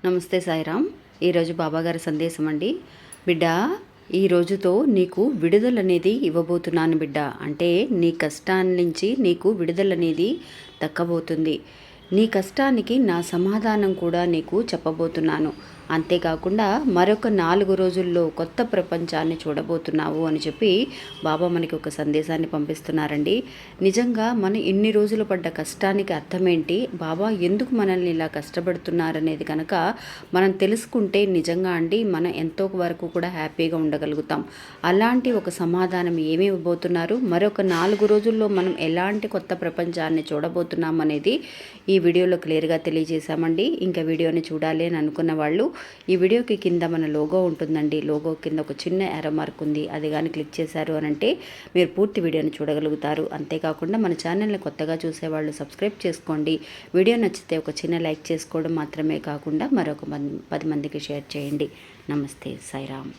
నమస్తే సాయిరామ్. ఈరోజు బాబాగారి సందేశం అండి. బిడ్డ, ఈ రోజుతో నీకు విడుదల అనేది ఇవ్వబోతున్నాను బిడ్డ. అంటే నీ కష్టాన్ని నుంచి నీకు విడుదల అనేది దక్కబోతుంది. నీ కష్టానికి నా సమాధానం కూడా నీకు చెప్పబోతున్నాను. అంతేకాకుండా మరొక 4 రోజుల్లో కొత్త ప్రపంచాన్ని చూడబోతున్నావు అని చెప్పి బాబా మనకి ఒక సందేశాన్ని పంపిస్తున్నారండి. నిజంగా మనం ఇన్ని రోజులు పడ్డ కష్టానికి అర్థమేంటి, బాబా ఎందుకు మనల్ని ఇలా కష్టపడుతున్నారనేది కనుక మనం తెలుసుకుంటే నిజంగా అండి మనం ఎంతో వరకు కూడా హ్యాపీగా ఉండగలుగుతాం. అలాంటి ఒక సమాధానం ఏమి ఇవ్వబోతున్నారు, మరొక 4 రోజుల్లో మనం ఎలాంటి కొత్త ప్రపంచాన్ని చూడబోతున్నాం అనేది ఈ వీడియోలో క్లియర్గా తెలియజేశామండి. ఇంకా వీడియోని చూడాలి అని అనుకున్న వాళ్ళు ఈ వీడియోకి కింద మన లోగో ఉంటుందండి. లోగో కింద ఒక చిన్న ఎర్ర మార్క్ ఉంది. అది కానీ క్లిక్ చేశారు అని అంటే మీరు పూర్తి వీడియోని చూడగలుగుతారు. అంతేకాకుండా మన ఛానల్ని కొత్తగా చూసేవాళ్ళు సబ్స్క్రైబ్ చేసుకోండి. వీడియో నచ్చితే ఒక చిన్న లైక్ చేసుకోవడం మాత్రమే కాకుండా మరొక 10 మందికి షేర్ చేయండి. నమస్తే సాయిరామ్.